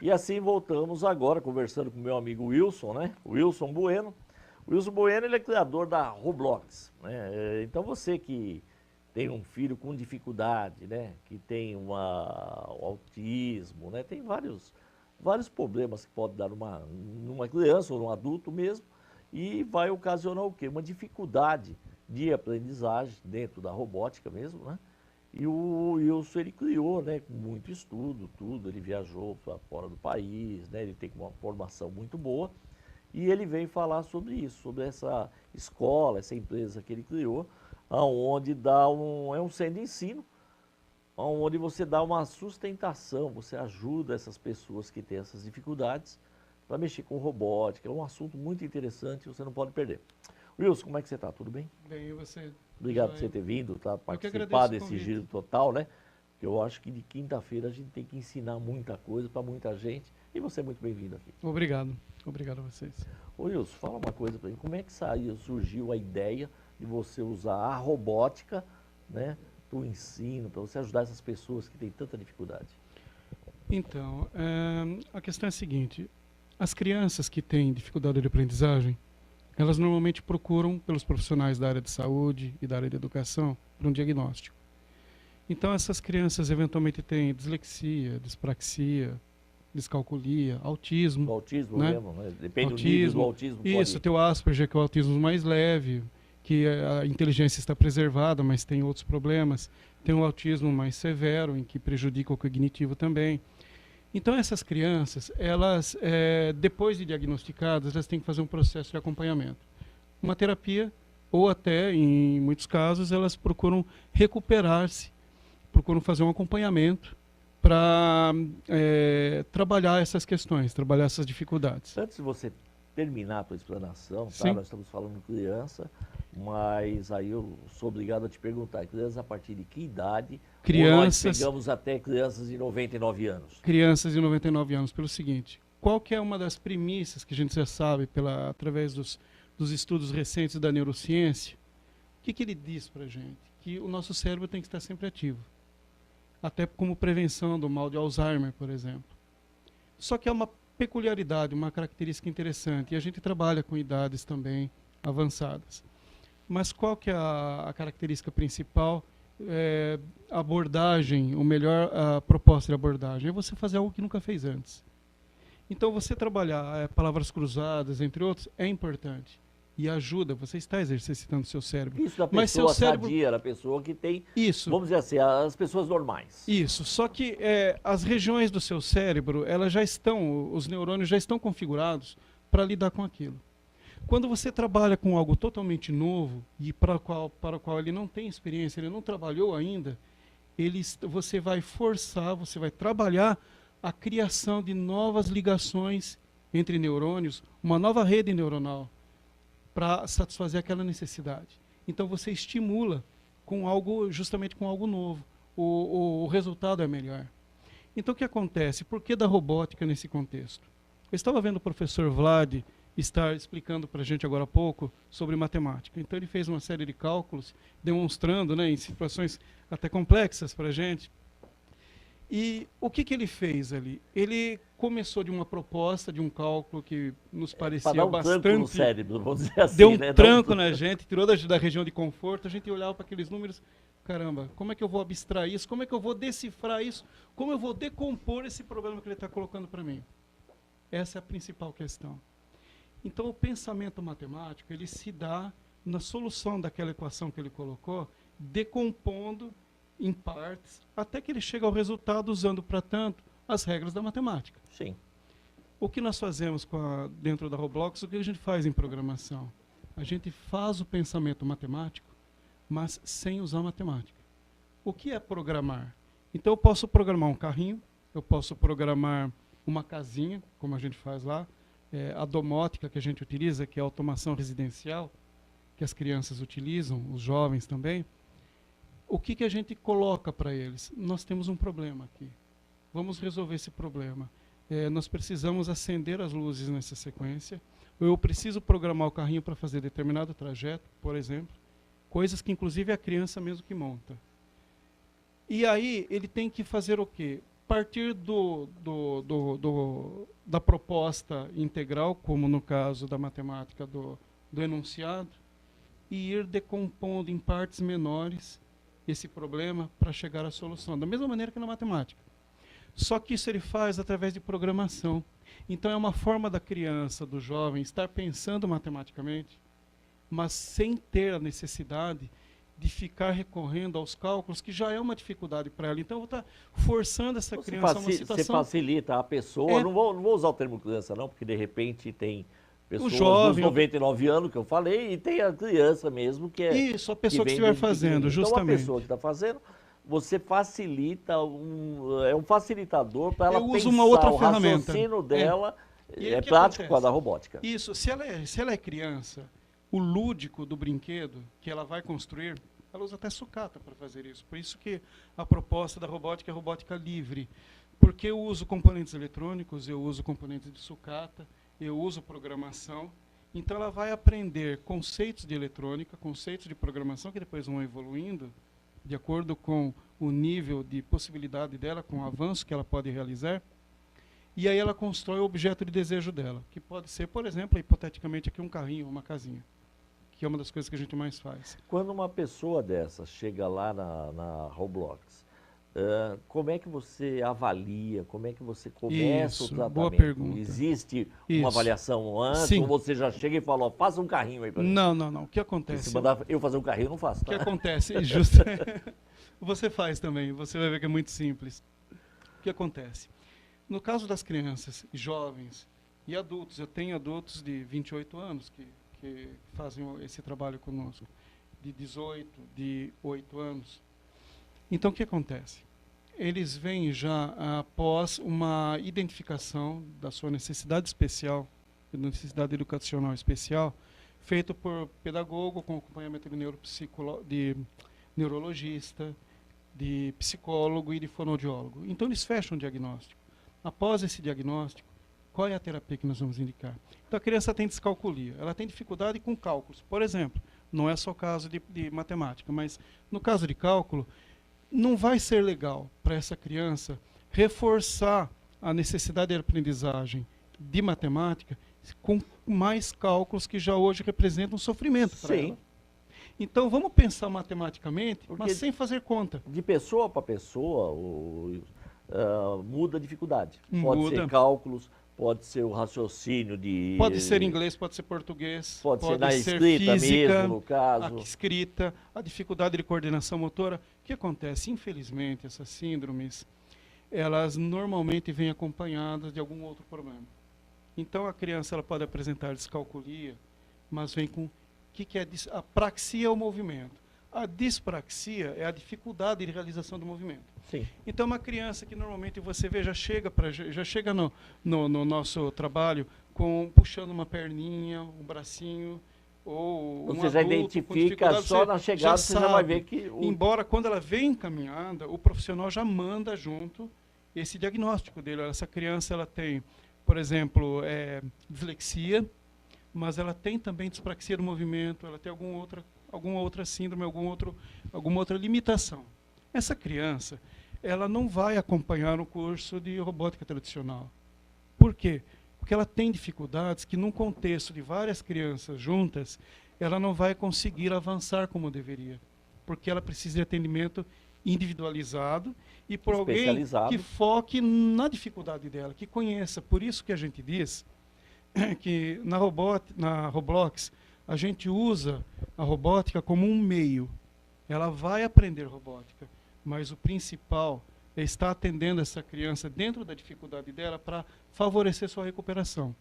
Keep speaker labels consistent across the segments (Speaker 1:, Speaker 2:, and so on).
Speaker 1: E assim voltamos agora, conversando com meu amigo Wilson, né? Wilson Bueno. O Wilson Bueno, ele é criador da Roblox, né? Então você que tem um filho com dificuldade, né? Que tem um autismo, né? Tem vários problemas que pode dar numa criança ou num adulto mesmo. E vai ocasionar o quê? Uma dificuldade de aprendizagem dentro da robótica mesmo, né? E o Wilson, ele criou, né, com muito estudo, tudo, ele viajou para fora do país, né, ele tem uma formação muito boa, e ele veio falar sobre isso, sobre essa escola, essa empresa que ele criou, aonde é um centro de ensino, onde você dá uma sustentação, você ajuda essas pessoas que têm essas dificuldades para mexer com robótica, é um assunto muito interessante, você não pode perder. Wilson, como é que você está? Tudo bem?
Speaker 2: Bem, e você?
Speaker 1: Obrigado por você ter vindo, tá?
Speaker 2: Eu que
Speaker 1: Participar
Speaker 2: agradeço o
Speaker 1: desse
Speaker 2: convite.
Speaker 1: giro total, né? Porque eu acho que de quinta-feira a gente tem que ensinar muita coisa para muita gente. E você é muito bem-vindo aqui.
Speaker 2: Obrigado. Obrigado a vocês.
Speaker 1: Ô Wilson, fala uma coisa para mim. Como é que surgiu a ideia de você usar a robótica, né? Para o ensino, para você ajudar essas pessoas que têm tanta dificuldade?
Speaker 2: Então, a questão é a seguinte. As crianças que têm dificuldade de aprendizagem, elas normalmente procuram pelos profissionais da área de saúde e da área de educação para um diagnóstico. Então, essas crianças eventualmente têm dislexia, dispraxia, descalculia, autismo.
Speaker 1: O autismo
Speaker 2: né?
Speaker 1: mesmo, né? Depende do nível do autismo.
Speaker 2: Isso, tem o Asperger, que é o autismo mais leve, que a inteligência está preservada, mas tem outros problemas. Tem o autismo mais severo, em que prejudica o cognitivo também. Então, essas crianças, elas, depois de diagnosticadas, elas têm que fazer um processo de acompanhamento. Uma terapia, ou até, em muitos casos, elas procuram recuperar-se, procuram fazer um acompanhamento para trabalhar essas questões, trabalhar essas dificuldades.
Speaker 1: Antes de você terminar a tua explanação, tá?
Speaker 2: Sim.
Speaker 1: Nós estamos falando criança, mas aí eu sou obrigado a te perguntar, crianças a partir de que idade?
Speaker 2: Crianças,
Speaker 1: ou nós pegamos até crianças de 99 anos?
Speaker 2: Crianças de 99 anos, pelo seguinte, qual que é uma das premissas que a gente já sabe, através dos estudos recentes da neurociência, o que ele diz para a gente? Que o nosso cérebro tem que estar sempre ativo, até como prevenção do mal de Alzheimer, por exemplo. Só que é uma peculiaridade, uma característica interessante, e a gente trabalha com idades também avançadas. Mas qual que é a característica principal? A abordagem, ou melhor, a proposta de abordagem, é você fazer algo que nunca fez antes. Então, você trabalhar palavras cruzadas, entre outros, é importante. E ajuda, você está exercitando o seu cérebro.
Speaker 1: Isso da
Speaker 2: Mas seu
Speaker 1: pessoa
Speaker 2: cérebro,
Speaker 1: sadia, da pessoa que tem,
Speaker 2: isso,
Speaker 1: vamos dizer assim, as pessoas normais.
Speaker 2: isso. Só que as regiões do seu cérebro, elas já estão, os neurônios já estão configurados para lidar com aquilo. Quando você trabalha com algo totalmente novo e para o qual ele não tem experiência, ele não trabalhou ainda, você vai forçar, você vai trabalhar a criação de novas ligações entre neurônios, uma nova rede neuronal, para satisfazer aquela necessidade. Então você estimula justamente com algo novo. O resultado é melhor. Então o que acontece? Por que da robótica nesse contexto? Eu estava vendo o professor Vlad estar explicando para a gente agora há pouco sobre matemática. Então ele fez uma série de cálculos, demonstrando, né, em situações até complexas para a gente. E o que ele fez ali? Ele começou de uma proposta, de um cálculo que nos parecia
Speaker 1: dar um
Speaker 2: bastante...
Speaker 1: tranco no cérebro, vamos dizer assim.
Speaker 2: Deu um
Speaker 1: né?
Speaker 2: tranco na gente, tirou da região de conforto, a gente olhava para aqueles números, caramba, como é que eu vou abstrair isso? Como é que eu vou decifrar isso? Como eu vou decompor esse problema que ele está colocando para mim? Essa é a principal questão. Então, o pensamento matemático, ele se dá na solução daquela equação que ele colocou, decompondo em partes, até que ele chega ao resultado usando, para tanto, as regras da matemática.
Speaker 1: Sim.
Speaker 2: O que nós fazemos dentro da Roblox, o que a gente faz em programação? A gente faz o pensamento matemático, mas sem usar matemática. O que é programar? Então, eu posso programar um carrinho, eu posso programar uma casinha, como a gente faz lá, a domótica que a gente utiliza, que é a automação residencial, que as crianças utilizam, os jovens também. O que a gente coloca para eles? Nós temos um problema aqui. Vamos resolver esse problema. Nós precisamos acender as luzes nessa sequência. Eu preciso programar o carrinho para fazer determinado trajeto, por exemplo. Coisas que, inclusive, é a criança mesmo que monta. E aí, ele tem que fazer o quê? partir da proposta integral, como no caso da matemática do enunciado, e ir decompondo em partes menores esse problema para chegar à solução, da mesma maneira que na matemática. Só que isso ele faz através de programação. Então é uma forma da criança, do jovem, estar pensando matematicamente, mas sem ter a necessidade de ficar recorrendo aos cálculos, que já é uma dificuldade para ela. Então, eu vou estar forçando essa criança a uma situação...
Speaker 1: Você facilita a pessoa,
Speaker 2: É.
Speaker 1: não vou usar o termo criança não, porque de repente tem pessoas
Speaker 2: jovem,
Speaker 1: dos 99 anos que eu falei, e tem a criança mesmo que é...
Speaker 2: Isso, a pessoa que
Speaker 1: vem
Speaker 2: estiver
Speaker 1: desde
Speaker 2: fazendo,
Speaker 1: pequenininho.
Speaker 2: justamente.
Speaker 1: Então, a pessoa que está fazendo, você facilita, é um facilitador para ela
Speaker 2: Eu
Speaker 1: pensar
Speaker 2: uso uma outra
Speaker 1: o
Speaker 2: ferramenta.
Speaker 1: raciocínio dela,
Speaker 2: E aí,
Speaker 1: é
Speaker 2: o que
Speaker 1: prático
Speaker 2: acontece?
Speaker 1: com a da robótica.
Speaker 2: Isso, se ela é criança, o lúdico do brinquedo que ela vai construir, ela usa até sucata para fazer isso. Por isso que a proposta da robótica é robótica livre. Porque eu uso componentes eletrônicos, eu uso componentes de sucata, eu uso programação. Então ela vai aprender conceitos de eletrônica, conceitos de programação, que depois vão evoluindo, de acordo com o nível de possibilidade dela, com o avanço que ela pode realizar. E aí ela constrói o objeto de desejo dela, que pode ser, por exemplo, hipoteticamente aqui um carrinho, uma casinha, que é uma das coisas que a gente mais faz.
Speaker 1: Quando uma pessoa dessa chega lá na Roblox, como é que você avalia, como é que você começa o
Speaker 2: Isso,
Speaker 1: tratamento?
Speaker 2: boa pergunta.
Speaker 1: Existe
Speaker 2: Isso.
Speaker 1: uma avaliação antes,
Speaker 2: Sim.
Speaker 1: ou você já chega e fala, ó, faça um carrinho aí pra mim?
Speaker 2: Não. O que
Speaker 1: Se
Speaker 2: acontece?
Speaker 1: mandar eu fazer um carrinho, eu não faço,
Speaker 2: O que
Speaker 1: tá?
Speaker 2: acontece? Justo. Você faz também, você vai ver que é muito simples. O que acontece? No caso das crianças, jovens e adultos, eu tenho adultos de 28 anos que fazem esse trabalho conosco, de 18, de 8 anos. Então, o que acontece? Eles vêm já após uma identificação da sua necessidade especial, da necessidade educacional especial, feito por pedagogo com acompanhamento de neurologista, de psicólogo e de fonoaudiólogo. Então, eles fecham o diagnóstico. Após esse diagnóstico, qual é a terapia que nós vamos indicar? Então, a criança tem descalculia, ela tem dificuldade com cálculos. Por exemplo, não é só o caso de matemática, mas no caso de cálculo, não vai ser legal para essa criança reforçar a necessidade de aprendizagem de matemática com mais cálculos que já hoje representam sofrimento para ela. Então, vamos pensar matematicamente,
Speaker 1: Porque
Speaker 2: mas sem fazer conta.
Speaker 1: de pessoa para pessoa, muda a dificuldade. Pode
Speaker 2: Muda.
Speaker 1: ser cálculos, pode ser o raciocínio de...
Speaker 2: Pode ser inglês, pode ser português,
Speaker 1: Pode ser na
Speaker 2: ser
Speaker 1: escrita
Speaker 2: física,
Speaker 1: mesmo, no caso.
Speaker 2: a escrita, a dificuldade de coordenação motora. O que acontece? Infelizmente, essas síndromes, elas normalmente vêm acompanhadas de algum outro problema. Então, a criança ela pode apresentar descalculia, mas vem com... O que é a praxia é o movimento. A dispraxia é a dificuldade de realização do movimento.
Speaker 1: Sim.
Speaker 2: Então, uma criança que normalmente você vê já chega no nosso trabalho puxando uma perninha, um bracinho, ou
Speaker 1: Você já identifica só na chegada, você já vai ver que...
Speaker 2: Embora quando ela vem encaminhada, o profissional já manda junto esse diagnóstico dele. Essa criança ela tem, por exemplo, dislexia, mas ela tem também dispraxia do movimento, ela tem alguma outra síndrome, alguma outra limitação. Essa criança, ela não vai acompanhar um curso de robótica tradicional. Por quê? Porque ela tem dificuldades que, num contexto de várias crianças juntas, ela não vai conseguir avançar como deveria. Porque ela precisa de atendimento individualizado e por alguém que foque na dificuldade dela, que conheça. Por isso que a gente diz que na Roblox a gente usa a robótica como um meio. Ela vai aprender robótica, mas o principal é estar atendendo essa criança dentro da dificuldade dela para favorecer sua recuperação.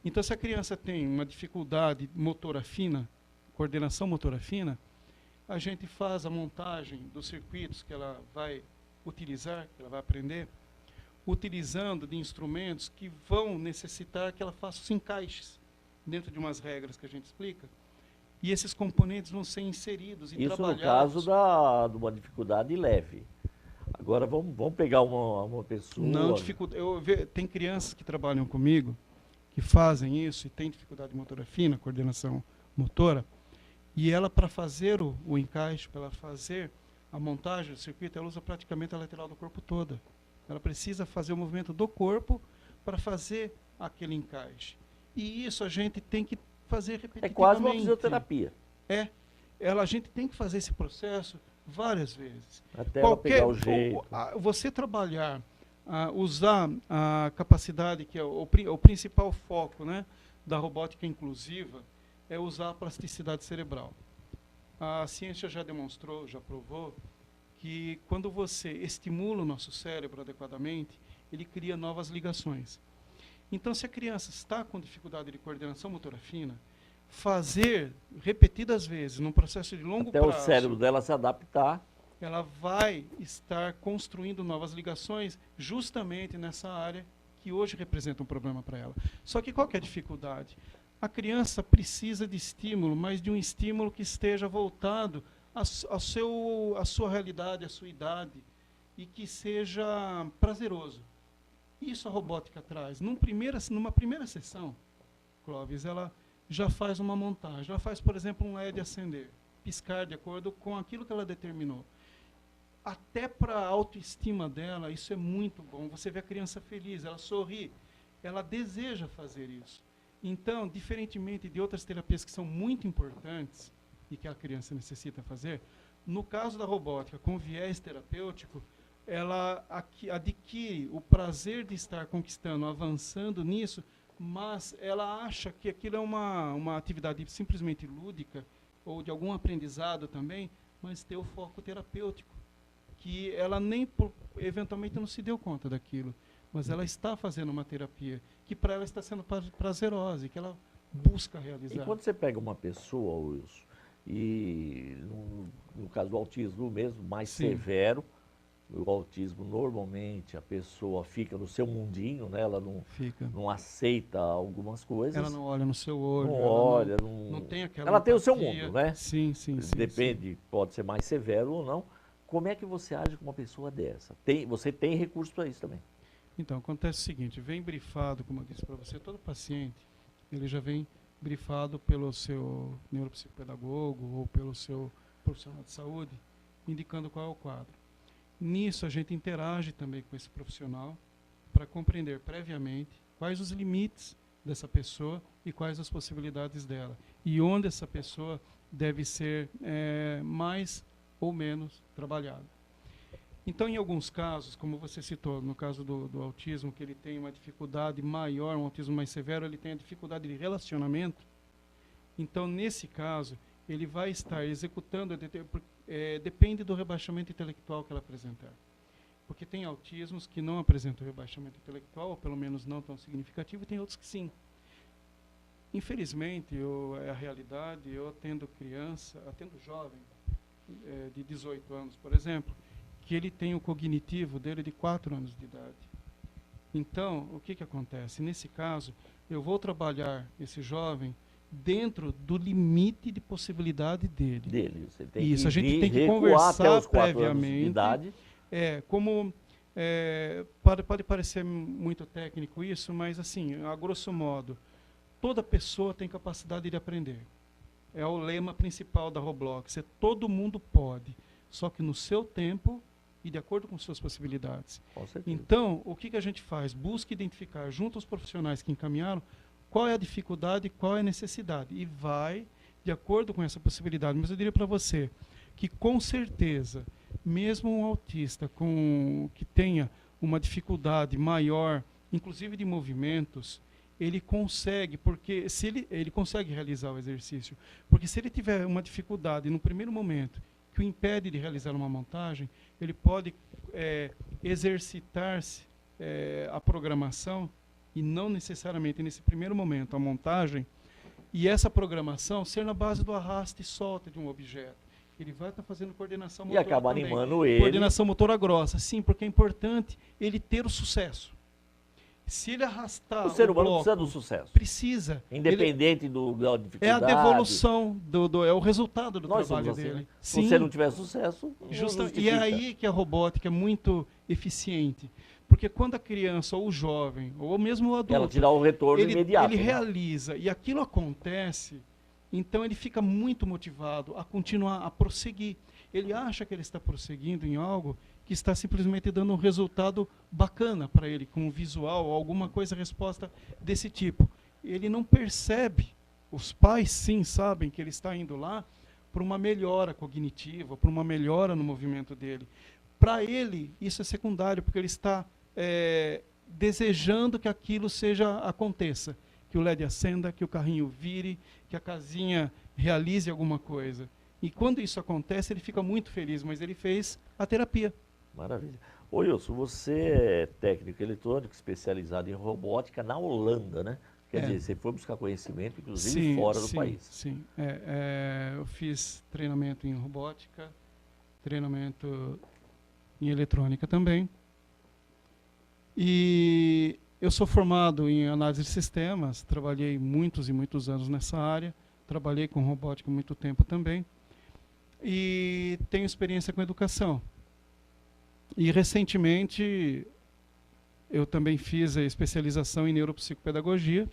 Speaker 2: Então, se a criança tem uma dificuldade motora fina, coordenação motora fina, a gente faz a montagem dos circuitos que ela vai utilizar, que ela vai aprender, utilizando de instrumentos que vão necessitar que ela faça os encaixes dentro de umas regras que a gente explica. E esses componentes vão ser inseridos e trabalhados.
Speaker 1: Isso no caso de uma dificuldade leve. Agora vamos pegar uma pessoa...
Speaker 2: Não, tem crianças que trabalham comigo, que fazem isso e têm dificuldade motora fina, coordenação motora, e ela, para fazer o encaixe, para ela fazer a montagem do circuito, ela usa praticamente a lateral do corpo toda. Ela precisa fazer o movimento do corpo para fazer aquele encaixe. E isso a gente tem que fazer repetitivamente.
Speaker 1: É quase uma fisioterapia.
Speaker 2: A gente tem que fazer esse processo várias vezes.
Speaker 1: Até ela pegar o jeito.
Speaker 2: Você trabalhar, usar a capacidade, que é o principal foco, né, da robótica inclusiva, é usar a plasticidade cerebral. A ciência já demonstrou, já provou, que quando você estimula o nosso cérebro adequadamente, ele cria novas ligações. Então, se a criança está com dificuldade de coordenação motora fina, fazer repetidas vezes, num processo de longo prazo,
Speaker 1: até o cérebro dela se adaptar,
Speaker 2: ela vai estar construindo novas ligações justamente nessa área que hoje representa um problema para ela. Só que qual que é a dificuldade? A criança precisa de estímulo, mas de um estímulo que esteja voltado à sua realidade, à sua idade, e que seja prazeroso. Isso a robótica traz. Numa primeira sessão, Clóvis, ela já faz uma montagem. Ela faz, por exemplo, um LED acender, piscar de acordo com aquilo que ela determinou. Até para a autoestima dela, isso é muito bom. Você vê a criança feliz, ela sorri, ela deseja fazer isso. Então, diferentemente de outras terapias que são muito importantes e que a criança necessita fazer, no caso da robótica com viés terapêutico, ela adquire o prazer de estar conquistando, avançando nisso, mas ela acha que aquilo é uma atividade simplesmente lúdica ou de algum aprendizado também, mas tem o foco terapêutico, que ela nem eventualmente não se deu conta daquilo, mas ela está fazendo uma terapia que para ela está sendo prazerosa e que ela busca realizar.
Speaker 1: E quando você pega uma pessoa, Wilson, e no caso do autismo mesmo, mais severo, o autismo, normalmente, a pessoa fica no seu mundinho, né? Ela não aceita algumas coisas.
Speaker 2: Ela não olha no seu olho.
Speaker 1: Não olha,
Speaker 2: não tem aquela
Speaker 1: ela tem o seu
Speaker 2: empatia.
Speaker 1: mundo, né?
Speaker 2: Sim.
Speaker 1: Depende, pode ser mais severo ou não. Como é que você age com uma pessoa dessa? Você tem recurso para isso também?
Speaker 2: Então, acontece o seguinte, vem brifado, como eu disse para você, todo paciente, ele já vem brifado pelo seu neuropsicopedagogo ou pelo seu profissional de saúde, indicando qual é o quadro. Nisso, a gente interage também com esse profissional para compreender previamente quais os limites dessa pessoa e quais as possibilidades dela. E onde essa pessoa deve ser mais ou menos trabalhada. Então, em alguns casos, como você citou, no caso do autismo, que ele tem uma dificuldade maior, um autismo mais severo, ele tem a dificuldade de relacionamento. Então, nesse caso, ele vai estar executando, depende do rebaixamento intelectual que ela apresentar. Porque tem autismos que não apresentam rebaixamento intelectual, ou pelo menos não tão significativo, e tem outros que sim. Infelizmente, é a realidade, eu atendo jovem, de 18 anos, por exemplo, que ele tem o cognitivo dele de 4 anos de idade. Então, o que acontece? Nesse caso, eu vou trabalhar esse jovem dentro do limite de possibilidade dele.
Speaker 1: Você tem
Speaker 2: isso,
Speaker 1: que
Speaker 2: a gente tem que conversar previamente. Pode parecer muito técnico isso, mas assim, a grosso modo, toda pessoa tem capacidade de aprender. É o lema principal da Roblox, todo mundo pode, só que no seu tempo e de acordo com suas possibilidades. Então, o que a gente faz? Busca identificar junto aos profissionais que encaminharam qual é a dificuldade, qual é a necessidade, e vai de acordo com essa possibilidade. Mas eu diria para você que, com certeza, mesmo um autista que tenha uma dificuldade maior, inclusive de movimentos, ele consegue, porque se ele consegue realizar o exercício, porque se ele tiver uma dificuldade no primeiro momento que o impede de realizar uma montagem, ele pode exercitar-se a programação e não necessariamente nesse primeiro momento a montagem, e essa programação ser na base do arraste e solta de um objeto. Ele vai estar fazendo coordenação motora
Speaker 1: e acaba
Speaker 2: também.
Speaker 1: animando ele.
Speaker 2: Coordenação motora grossa, sim, porque é importante ele ter o sucesso. Se ele arrastar
Speaker 1: o ser humano
Speaker 2: bloco,
Speaker 1: precisa do sucesso.
Speaker 2: Precisa.
Speaker 1: Independente da dificuldade.
Speaker 2: É a devolução, é o resultado do trabalho
Speaker 1: assim,
Speaker 2: dele.
Speaker 1: Né?
Speaker 2: Sim.
Speaker 1: Se você não tiver sucesso,
Speaker 2: e é aí que a robótica é muito eficiente. Porque quando a criança, ou o jovem, ou mesmo o adulto,
Speaker 1: ela te dá o retorno imediato.
Speaker 2: Ele realiza, e aquilo acontece, então ele fica muito motivado a continuar, a prosseguir. Ele acha que ele está prosseguindo em algo que está simplesmente dando um resultado bacana para ele, com um visual, alguma coisa, resposta desse tipo. Ele não percebe, os pais sim sabem que ele está indo lá para uma melhora cognitiva, para uma melhora no movimento dele. Para ele, isso é secundário, porque ele está desejando que aquilo aconteça, que o LED acenda, que o carrinho vire, que a casinha realize alguma coisa. E quando isso acontece, ele fica muito feliz, mas ele fez a terapia.
Speaker 1: Maravilha. Ô Wilson, você é técnico eletrônico especializado em robótica na Holanda, né? Quer dizer, você foi buscar conhecimento, inclusive, fora do país.
Speaker 2: Sim, eu fiz treinamento em robótica, treinamento em eletrônica também. E eu sou formado em análise de sistemas, trabalhei muitos e muitos anos nessa área, trabalhei com robótica muito tempo também, e tenho experiência com educação. E recentemente eu também fiz a especialização em neuropsicopedagogia,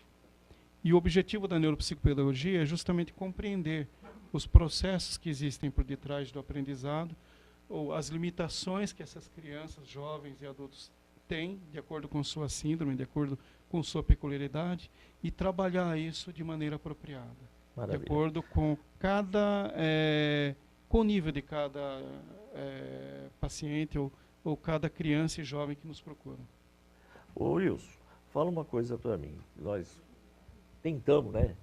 Speaker 2: e o objetivo da neuropsicopedagogia é justamente compreender os processos que existem por detrás do aprendizado, ou as limitações que essas crianças, jovens e adultos têm, de acordo com sua síndrome, de acordo com sua peculiaridade, e trabalhar isso de maneira apropriada. Maravilha. De acordo com com o nível de cada paciente ou cada criança e jovem que nos procuram.
Speaker 1: Ô Wilson, fala uma coisa para mim. Nós tentamos, né,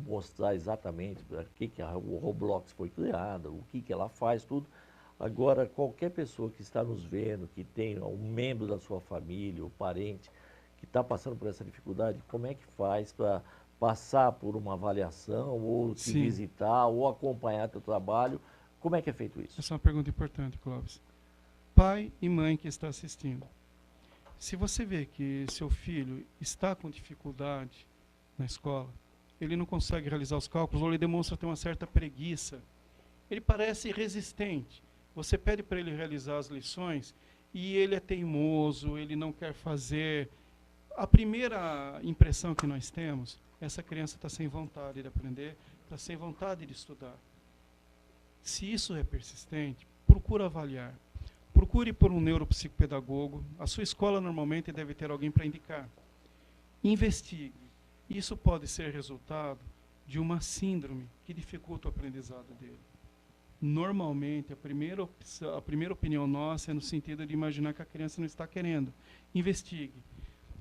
Speaker 1: mostrar exatamente para que o Roblox foi criado, o que ela faz, tudo. Agora, qualquer pessoa que está nos vendo, que tem um membro da sua família, ou parente, que está passando por essa dificuldade, como é que faz para passar por uma avaliação, ou te visitar, ou acompanhar teu trabalho? Como é que é feito isso?
Speaker 2: Essa é uma pergunta importante, Clóvis. Pai e mãe que está assistindo, se você vê que seu filho está com dificuldade na escola, ele não consegue realizar os cálculos, ou ele demonstra ter uma certa preguiça, ele parece resistente, você pede para ele realizar as lições e ele é teimoso, ele não quer fazer. A primeira impressão que nós temos, essa criança está sem vontade de aprender, está sem vontade de estudar. Se isso é persistente, procura avaliar. Procure por um neuropsicopedagogo. A sua escola normalmente deve ter alguém para indicar. Investigue. Isso pode ser resultado de uma síndrome que dificulta o aprendizado dele. Normalmente, a primeira opinião nossa é no sentido de imaginar que a criança não está querendo. Investigue.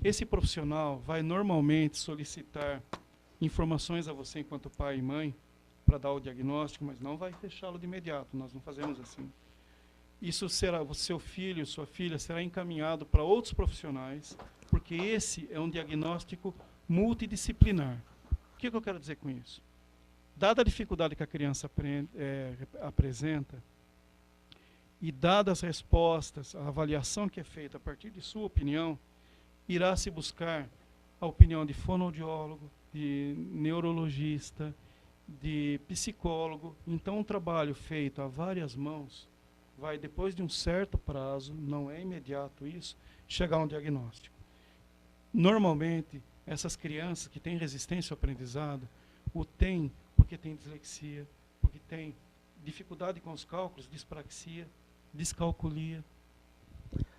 Speaker 2: Esse profissional vai normalmente solicitar informações a você enquanto pai e mãe para dar o diagnóstico, mas não vai fechá-lo de imediato, nós não fazemos assim. Isso será, o seu filho, sua filha, será encaminhado para outros profissionais, porque esse é um diagnóstico multidisciplinar. O que eu quero dizer com isso? Dada a dificuldade que a criança apresenta, e dadas as respostas, a avaliação que é feita a partir de sua opinião, irá se buscar a opinião de fonoaudiólogo, de neurologista, de psicólogo. Então, um trabalho feito a várias mãos vai, depois de um certo prazo, não é imediato isso, chegar a um diagnóstico. Normalmente, essas crianças que têm resistência ao aprendizado, o têm porque tem dislexia, porque tem dificuldade com os cálculos, dispraxia, descalculia,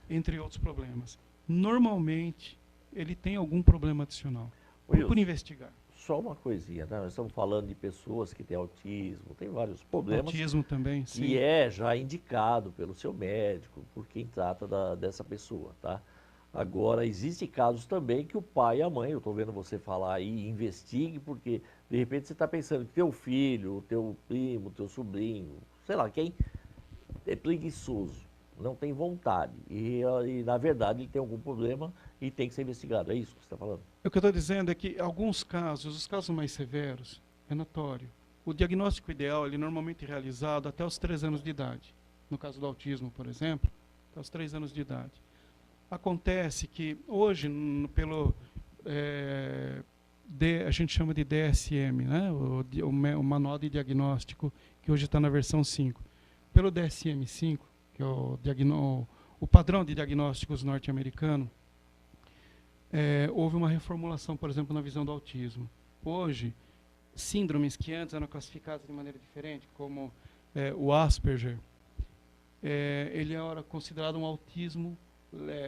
Speaker 2: entre outros problemas. Normalmente, ele tem algum problema adicional. Procure investigar.
Speaker 1: Só uma coisinha, né? Nós estamos falando de pessoas que têm autismo, tem vários problemas.
Speaker 2: Autismo também, sim.
Speaker 1: E é já indicado pelo seu médico, por quem trata dessa pessoa, tá? Agora, existem casos também que o pai e a mãe, eu estou vendo você falar aí, investigue, porque de repente você está pensando que teu filho, o teu primo, o teu sobrinho, sei lá, quem é preguiçoso, não tem vontade, e na verdade ele tem algum problema e tem que ser investigado. É isso que você está falando?
Speaker 2: O que eu estou dizendo é que alguns casos, os casos mais severos, é notório. O diagnóstico ideal ele é normalmente realizado até os 3 anos de idade. No caso do autismo, por exemplo, até os 3 anos de idade. Acontece que hoje, a gente chama de DSM, né? o Manual de Diagnóstico, que hoje está na versão 5. Pelo DSM-5, que é o padrão de diagnósticos norte-americano, houve uma reformulação, por exemplo, na visão do autismo. Hoje, síndromes que antes eram classificadas de maneira diferente, como o Asperger, ele era considerado um autismo,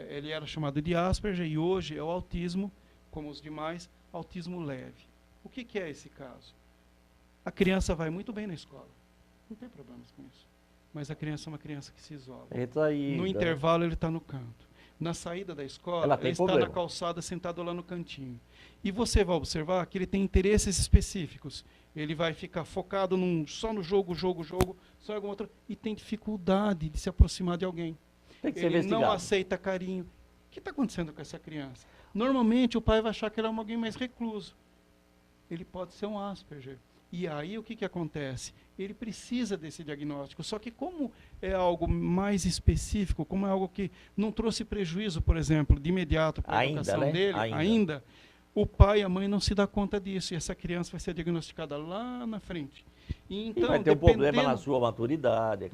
Speaker 2: ele era chamado de Asperger e hoje é o autismo, como os demais, autismo leve. O que é esse caso? A criança vai muito bem na escola, não tem problemas com isso, mas a criança é uma criança que se isola. No intervalo ele está no canto. Na saída da escola, ele está na calçada sentado lá no cantinho. E você vai observar que ele tem interesses específicos. Ele vai ficar focado só no jogo, só em alguma outra, e tem dificuldade de se aproximar de alguém.
Speaker 1: Tem que ser
Speaker 2: ele
Speaker 1: investigado.
Speaker 2: não aceita carinho. O que está acontecendo com essa criança? Normalmente o pai vai achar que ela é alguém mais recluso. Ele pode ser um Asperger. E aí o que acontece? Ele precisa desse diagnóstico, só que como é algo mais específico, como é algo que não trouxe prejuízo, por exemplo, de imediato para a educação dele, ainda, o pai e a mãe não se dão conta disso, e essa criança vai ser diagnosticada lá na frente. Então,
Speaker 1: e vai ter um problema na sua maturidade.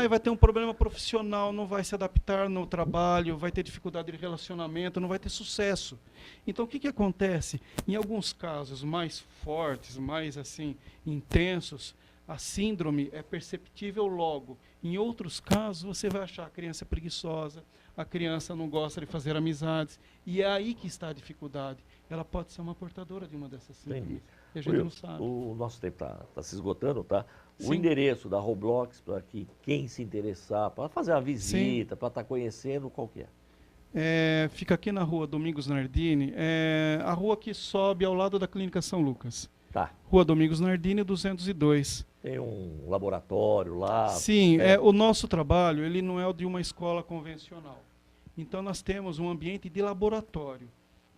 Speaker 2: Vai ter um problema profissional, não vai se adaptar no trabalho, vai ter dificuldade de relacionamento, não vai ter sucesso. Então, o que acontece? Em alguns casos mais fortes, mais assim, intensos, a síndrome é perceptível logo. Em outros casos, você vai achar a criança preguiçosa, a criança não gosta de fazer amizades, e é aí que está a dificuldade. Ela pode ser uma portadora de uma dessas síndromes. E a gente não sabe.
Speaker 1: O nosso tempo está se esgotando, tá?
Speaker 2: Sim.
Speaker 1: O endereço da Roblox, para que quem se interessar, para fazer uma visita, para estar conhecendo, qual que é?
Speaker 2: Fica aqui na rua Domingos Nardini, a rua que sobe ao lado da Clínica São Lucas.
Speaker 1: Tá.
Speaker 2: Rua Domingos Nardini, 202.
Speaker 1: Tem um laboratório lá?
Speaker 2: Sim, o nosso trabalho ele não é o de uma escola convencional. Então nós temos um ambiente de laboratório.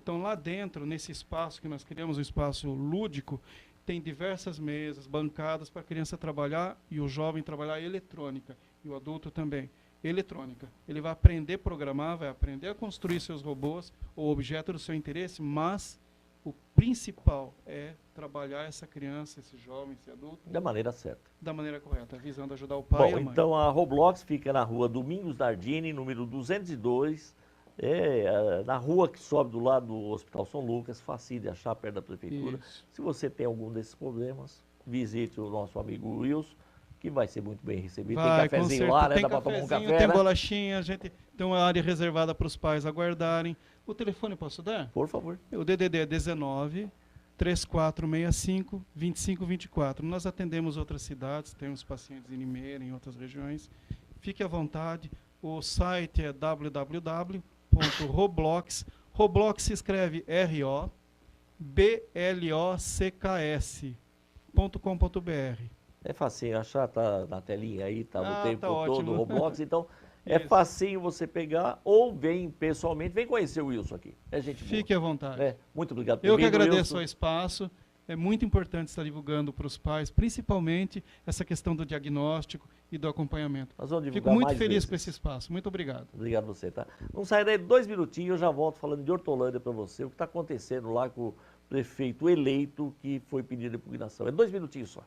Speaker 2: Então lá dentro, nesse espaço que nós criamos, um espaço lúdico, tem diversas mesas, bancadas para a criança trabalhar e o jovem trabalhar eletrônica, e o adulto também. Eletrônica. Ele vai aprender a programar, vai aprender a construir seus robôs, ou objeto do seu interesse, mas o principal é trabalhar essa criança, esse jovem, esse adulto...
Speaker 1: Da maneira certa.
Speaker 2: Da maneira correta, visando ajudar o pai e a mãe.
Speaker 1: Então a Roblox fica na rua Domingos Nardini, número 202, na rua que sobe do lado do Hospital São Lucas, fácil de achar, perto da prefeitura.
Speaker 2: Isso.
Speaker 1: Se você tem algum desses problemas, visite o nosso amigo Wilson, que vai ser muito bem recebido. Tem cafezinho lá, né? Dá para tomar um café,
Speaker 2: tem bolachinha, a gente tem uma área reservada para os pais aguardarem. O telefone posso dar?
Speaker 1: Por favor.
Speaker 2: O DDD é 19 3465 2524. Nós atendemos outras cidades, temos pacientes em Limeira, em outras regiões. Fique à vontade. O site é www.roblox. Roblox se escreve ROBLOCKS.com.br.
Speaker 1: É facinho achar, tá na telinha aí, tá o tempo todo,
Speaker 2: ótimo.
Speaker 1: o Roblox, então é facinho você pegar ou vem pessoalmente, vem conhecer o Wilson aqui. É gente boa.
Speaker 2: Fique à vontade.
Speaker 1: Muito obrigado por
Speaker 2: Eu que agradeço o espaço. É muito importante estar divulgando para os pais, principalmente essa questão do diagnóstico e do acompanhamento.
Speaker 1: Nós vamos divulgar.
Speaker 2: Fico muito
Speaker 1: mais
Speaker 2: feliz
Speaker 1: vezes
Speaker 2: com esse espaço. Muito obrigado.
Speaker 1: Obrigado a você, tá? Não sai daí 2 minutinhos, eu já volto falando de Hortolândia para você, o que está acontecendo lá com o prefeito eleito que foi pedido de impugnação. É 2 minutinhos só.